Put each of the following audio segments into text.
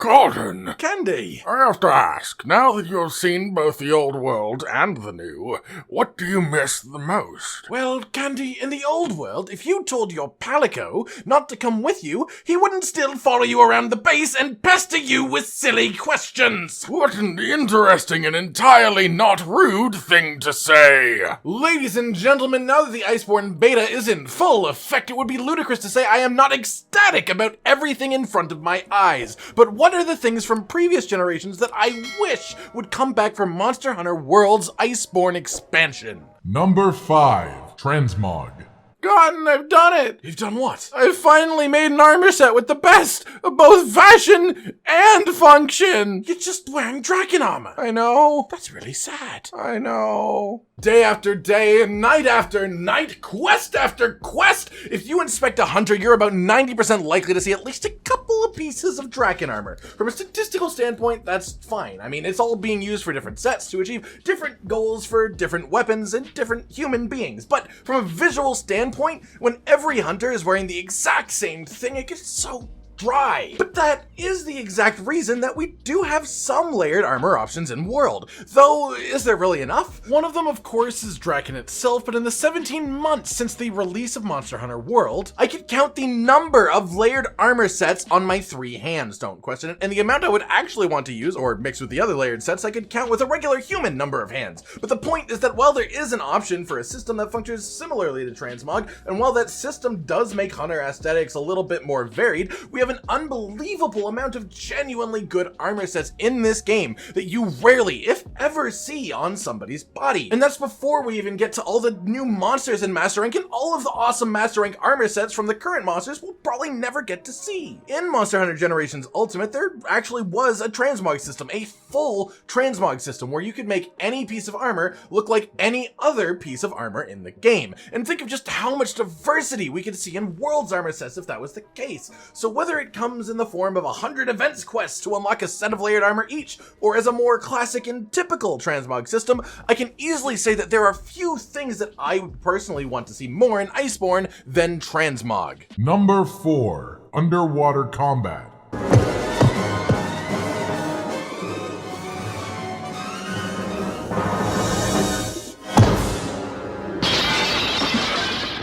Gordon! Candy! I have to ask, now that you've seen both the old world and the new, what do you miss the most? Well, Candy, in the old world, if you told your Palico not to come with you, he wouldn't still follow you around the base and pester you with silly questions. What an interesting and entirely not rude thing to say. Ladies and gentlemen, now that the Iceborne beta is in full effect, it would be ludicrous to say I am not ecstatic about everything in front of my eyes. But what are the things from previous generations that I wish would come back from Monster Hunter World's Iceborne expansion? Number 5, Transmog. Gordon, I've done it! You've done what? I've finally made an armor set with the best of both fashion and function! You're just wearing dragon armor! I know. That's really sad. I know. Day after day, night after night, quest after quest! If you inspect a hunter, you're about 90% likely to see at least a couple of pieces of dragon armor. From a statistical standpoint, that's fine. I mean, it's all being used for different sets to achieve different goals for different weapons and different human beings. But from a visual standpoint, when every hunter is wearing the exact same thing, it gets so dry. But that is the exact reason that we do have some layered armor options in World. Though, is there really enough? One of them, of course, is Draken itself, but in the 17 months since the release of Monster Hunter World, I could count the number of layered armor sets on my 3 hands, don't question it, and the amount I would actually want to use, or mix with the other layered sets, I could count with a regular human number of hands. But the point is that while there is an option for a system that functions similarly to Transmog, and while that system does make hunter aesthetics a little bit more varied, we have an unbelievable amount of genuinely good armor sets in this game that you rarely, if ever, see on somebody's body. And that's before we even get to all the new monsters in Master Rank and all of the awesome Master Rank armor sets from the current monsters we'll probably never get to see. In Monster Hunter Generations Ultimate, there actually was a transmog system, a full transmog system where you could make any piece of armor look like any other piece of armor in the game. And think of just how much diversity we could see in World's armor sets if that was the case. So whether it comes in the form of 100 events quests to unlock a set of layered armor each, or as a more classic and typical transmog system, I can easily say that there are few things that I would personally want to see more in Iceborne than transmog. Number 4, Underwater Combat.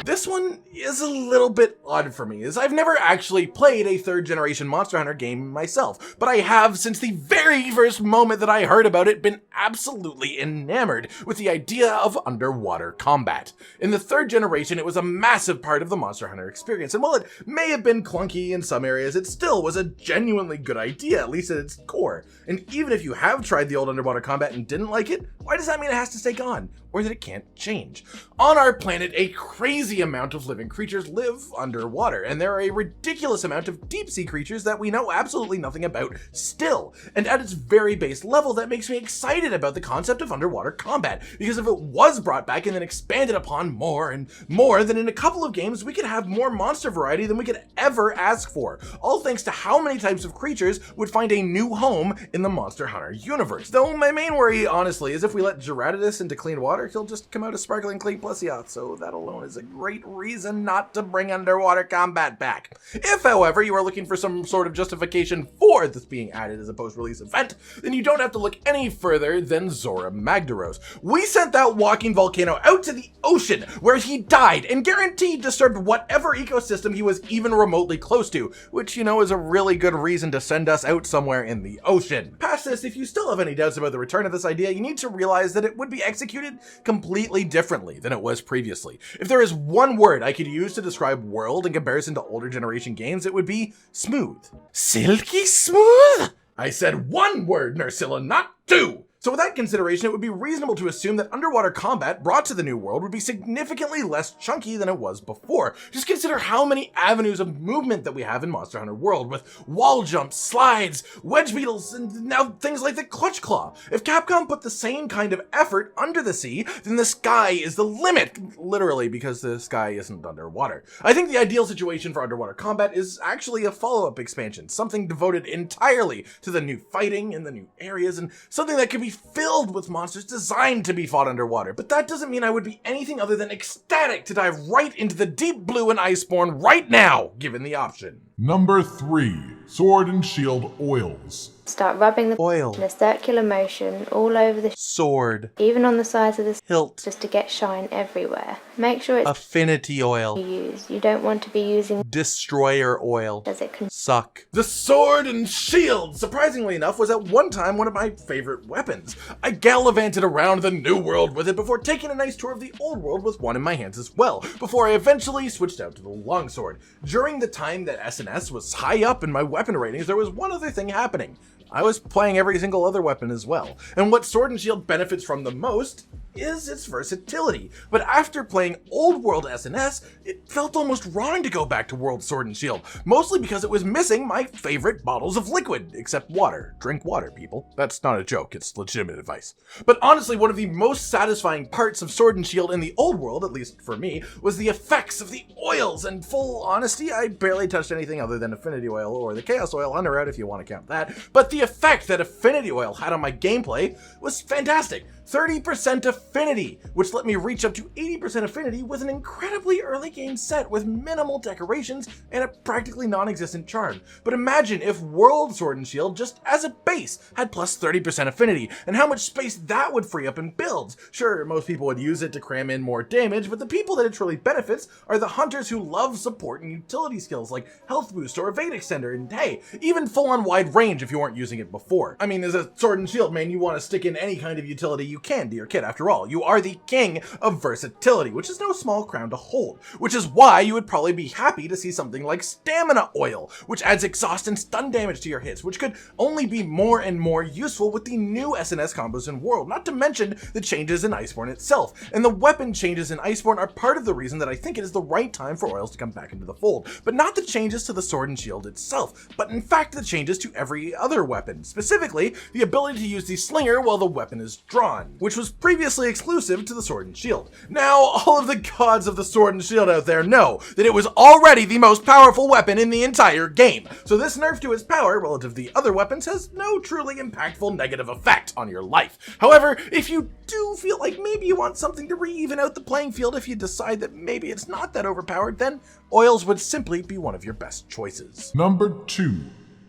This one is a little bit odd for me, as I've never actually played a 3rd generation Monster Hunter game myself, but I have, since the very first moment that I heard about it, been absolutely enamored with the idea of underwater combat. In the 3rd generation, it was a massive part of the Monster Hunter experience, and while it may have been clunky in some areas, it still was a genuinely good idea, at least at its core. And even if you have tried the old underwater combat and didn't like it, why does that mean it has to stay gone? Or that it can't change? On our planet, a crazy amount of living creatures live underwater, and there are a ridiculous amount of deep sea creatures that we know absolutely nothing about still. And at its very base level, that makes me excited about the concept of underwater combat, because if it was brought back and then expanded upon more and more, then in a couple of games we could have more monster variety than we could ever ask for, all thanks to how many types of creatures would find a new home in the Monster Hunter universe. Though my main worry, honestly, is if we let Gerardus into clean water, he'll just come out a sparkling clean Plesioth, so that alone is a great reason not to bring underwater combat back. If, however, you are looking for some sort of justification for this being added as a post-release event, then you don't have to look any further than Zora Magdaros. We sent that walking volcano out to the ocean, where he died and guaranteed disturbed whatever ecosystem he was even remotely close to, which, you know, is a really good reason to send us out somewhere in the ocean. Past this, if you still have any doubts about the return of this idea, you need to realize that it would be executed completely differently than it was previously. If there is one word I could use to describe World in comparison to older generation games, it would be smooth. Silky smooth? I said one word, Nursilla, not 2! So with that consideration, it would be reasonable to assume that underwater combat brought to the new world would be significantly less chunky than it was before. Just consider how many avenues of movement that we have in Monster Hunter World, with wall jumps, slides, wedge beetles, and now things like the clutch claw. If Capcom put the same kind of effort under the sea, then the sky is the limit, literally, because the sky isn't underwater. I think the ideal situation for underwater combat is actually a follow-up expansion, something devoted entirely to the new fighting and the new areas, and something that could be filled with monsters designed to be fought underwater. But that doesn't mean I would be anything other than ecstatic to dive right into the deep blue in Iceborne right now, given the option. Number 3. Sword and Shield Oils. Start rubbing the Oil. in a circular motion all over the Sword. even on the sides of the Hilt. just to get shine everywhere. Make sure it's Affinity oil. you use. You don't want to be using Destroyer oil. as it can Suck. The sword and shield, surprisingly enough, was at one time one of my favorite weapons. I gallivanted around the New World with it before taking a nice tour of the Old World with one in my hands as well, before I eventually switched out to the longsword. During the time that SNS was high up in my weapon ratings, there was one other thing happening. I was playing every single other weapon as well, and what Sword and Shield benefits from the most is its versatility. But after playing Old World SNS, it felt almost wrong to go back to World Sword and Shield, mostly because it was missing my favorite bottles of liquid, except water. Drink water, people. That's not a joke, it's legitimate advice. But honestly, one of the most satisfying parts of Sword and Shield in the Old World, at least for me, was the effects of the oils, and full honesty, I barely touched anything other than Affinity Oil or the Chaos Oil Hunter out if you want to count that, but the effect that Affinity Oil had on my gameplay was fantastic. 30% affinity, which let me reach up to 80% affinity with an incredibly early game set with minimal decorations and a practically non-existent charm. But imagine if World Sword and Shield, just as a base, had plus 30% affinity, and how much space that would free up in builds. Sure, most people would use it to cram in more damage, but the people that it truly benefits are the hunters who love support and utility skills like health boost or evade extender, and hey, even full-on wide range if you weren't using it before. I mean, as a Sword and Shield main, you want to stick in any kind of utility you can, dear kid. After all, you are the king of versatility, which is no small crown to hold, which is why you would probably be happy to see something like Stamina Oil, which adds exhaust and stun damage to your hits, which could only be more and more useful with the new SNS combos in World, not to mention the changes in Iceborne itself. And the weapon changes in Iceborne are part of the reason that I think it is the right time for oils to come back into the fold, but not the changes to the Sword and Shield itself, but in fact the changes to every other weapon, specifically the ability to use the slinger while the weapon is drawn, which was previously exclusive to the Sword and Shield. Now, all of the gods of the Sword and Shield out there know that it was already the most powerful weapon in the entire game, so this nerf to its power relative to the other weapons has no truly impactful negative effect on your life. However, if you do feel like maybe you want something to even out the playing field, if you decide that maybe it's not that overpowered, then oils would simply be one of your best choices. Number 2.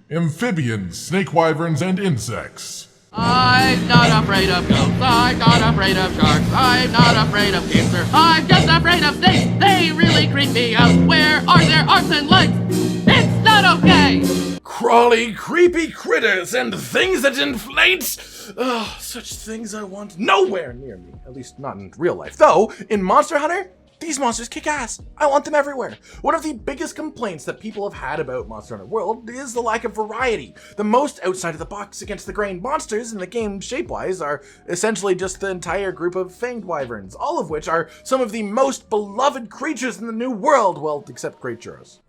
Amphibians, snake wyverns, and insects. I'm not afraid of ghosts, I'm not afraid of sharks, I'm not afraid of cancer, I'm just afraid of snakes, they really creep me out. Where are their arms and legs? It's not okay! Crawly, creepy critters and things that inflate! Ugh, such things I want nowhere near me. At least not in real life. Though, in Monster Hunter, these monsters kick ass. I want them everywhere. One of the biggest complaints that people have had about Monster Hunter World is the lack of variety. The most outside of the box against the grain monsters in the game shape-wise are essentially just the entire group of fanged wyverns, all of which are some of the most beloved creatures in the New World, well, except Great Churros.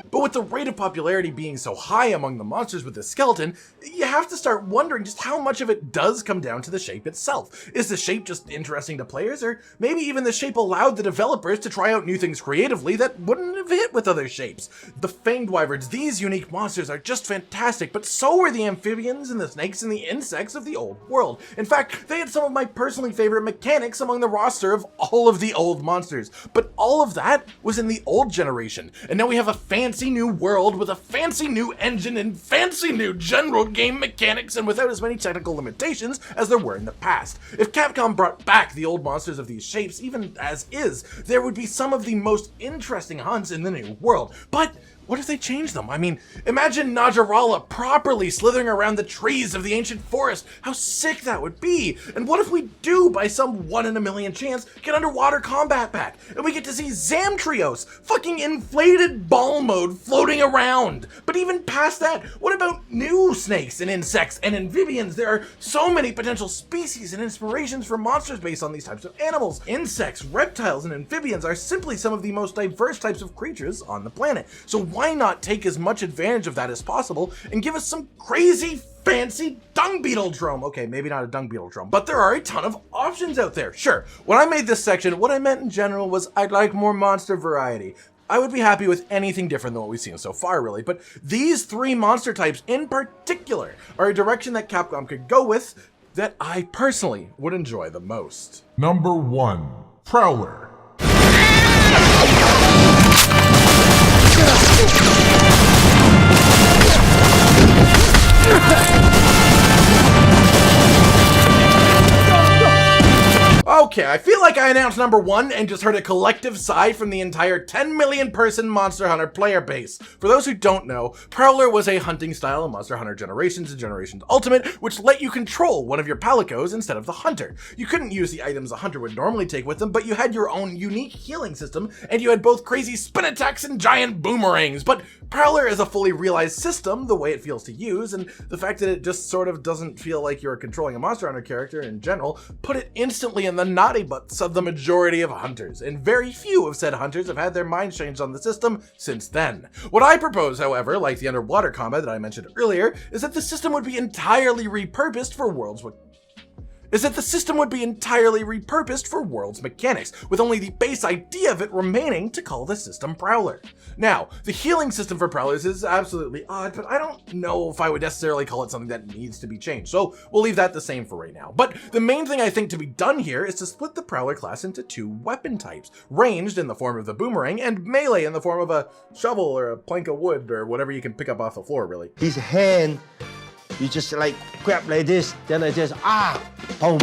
But with the rate of popularity being so high among the monsters with the skeleton, you have to start wondering just how much of it does come down to the shape itself. Is the shape just interesting to players, or maybe even the shape allowed the developers to try out new things creatively that wouldn't have hit with other shapes? The fanged wyverns, these unique monsters are just fantastic, but so were the amphibians and the snakes and the insects of the Old World. In fact, they had some of my personally favorite mechanics among the roster of all of the old monsters. But all of that was in the old generation, and now we have a fancy new world with a fancy new engine and fancy new general game mechanics, and without as many technical limitations as there were in the past. If Capcom brought back the old monsters of these shapes, even as is, there would be some of the most interesting hunts in the new world. But what if they change them? I mean, imagine Najarala properly slithering around the trees of the ancient forest. How sick that would be! And what if we do, by some 1 in a million chance, get underwater combat back, and we get to see Zamtrios, fucking inflated ball mode, floating around? But even past that, what about new snakes and insects and amphibians? There are so many potential species and inspirations for monsters based on these types of animals. Insects, reptiles, and amphibians are simply some of the most diverse types of creatures on the planet. So why not take as much advantage of that as possible and give us some crazy fancy dung beetle drome? Okay, maybe not a dung beetle drome, but there are a ton of options out there. Sure, when I made this section, what I meant in general was I'd like more monster variety. I would be happy with anything different than what we've seen so far, really, but these 3 monster types in particular are a direction that Capcom could go with that I personally would enjoy the most. Number 1. Prowler. Okay, I feel like I announced number 1 and just heard a collective sigh from the entire 10 million person Monster Hunter player base. For those who don't know, Prowler was a hunting style in Monster Hunter Generations and Generations Ultimate, which let you control one of your palicos instead of the hunter. You couldn't use the items a hunter would normally take with them, but you had your own unique healing system, and you had both crazy spin attacks and giant boomerangs. But Prowler is a fully realized system, the way it feels to use, and the fact that it just sort of doesn't feel like you're controlling a Monster Hunter character in general, put it instantly in the naughty butts of the majority of hunters, and very few of said hunters have had their minds changed on the system since then. What I propose, however, like the underwater combat that I mentioned earlier, is that the system would be entirely repurposed for Worlds mechanics, with only the base idea of it remaining to call the system Prowler. Now, the healing system for Prowlers is absolutely odd, but I don't know if I would necessarily call it something that needs to be changed, so we'll leave that the same for right now. But the main thing I think to be done here is to split the Prowler class into 2 weapon types, ranged in the form of the boomerang, and melee in the form of a shovel or a plank of wood or whatever you can pick up off the floor, really. His hand, you just like grab like this, then I just boom,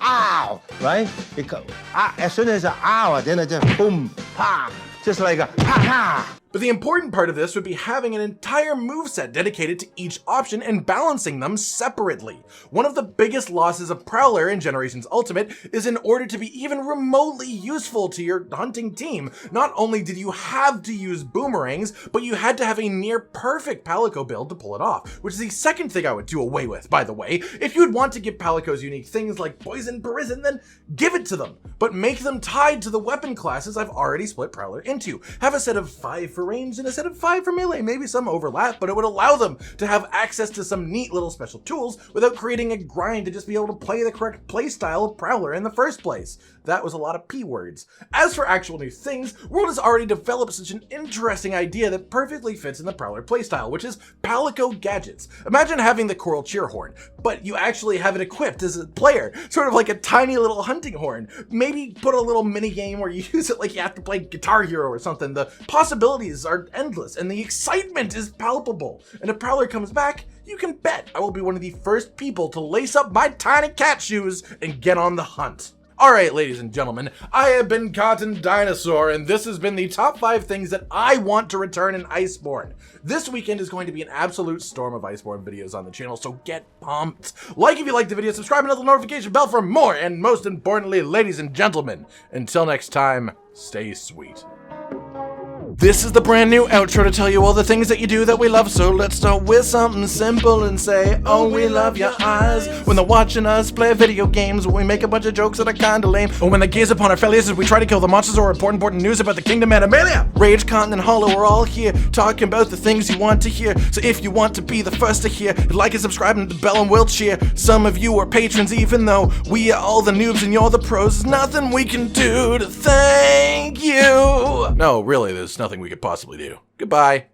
ow, right? Because as soon as ow, then I just boom, pa, just like a pa. But the important part of this would be having an entire moveset dedicated to each option and balancing them separately. One of the biggest losses of Prowler in Generations Ultimate is in order to be even remotely useful to your hunting team, not only did you have to use boomerangs, but you had to have a near perfect palico build to pull it off, which is the second thing I would do away with, by the way. If you would want to give palicos unique things like poison, prison, then give it to them, but make them tied to the weapon classes I've already split Prowler into. Have a set of 5 for range and a set of 5 for melee, maybe some overlap, but it would allow them to have access to some neat little special tools without creating a grind to just be able to play the correct playstyle of Prowler in the first place. That was a lot of P words. As for actual new things, World has already developed such an interesting idea that perfectly fits in the Prowler playstyle, which is palico gadgets. Imagine having the coral cheer horn, but you actually have it equipped as a player, sort of like a tiny little hunting horn. Maybe put a little mini game where you use it like you have to play Guitar Hero or something. The possibilities are endless and the excitement is palpable. And if Prowler comes back, you can bet I will be one of the first people to lace up my tiny cat shoes and get on the hunt. Alright, ladies and gentlemen, I have been Cotton Dinosaur, and this has been the top 5 things that I want to return in Iceborne. This weekend is going to be an absolute storm of Iceborne videos on the channel, so get pumped. Like if you liked the video, subscribe and hit the notification bell for more, and most importantly, ladies and gentlemen, until next time, stay sweet. This is the brand new outro to tell you all the things that you do that we love, so let's start with something simple and say, oh, we love your eyes. When they're watching us play video games, we make a bunch of jokes that are kinda lame. Or when they gaze upon our failures as we try to kill the monsters or report important news about the Kingdom Animalia. Rage, Continent, Hollow, we're all here, talking about the things you want to hear. So if you want to be the first to hear, like and subscribe and the bell and we'll cheer. Some of you are patrons even though we are all the noobs and you're the pros. There's nothing we can do to thank you. No, really, there's nothing we could possibly do. Goodbye.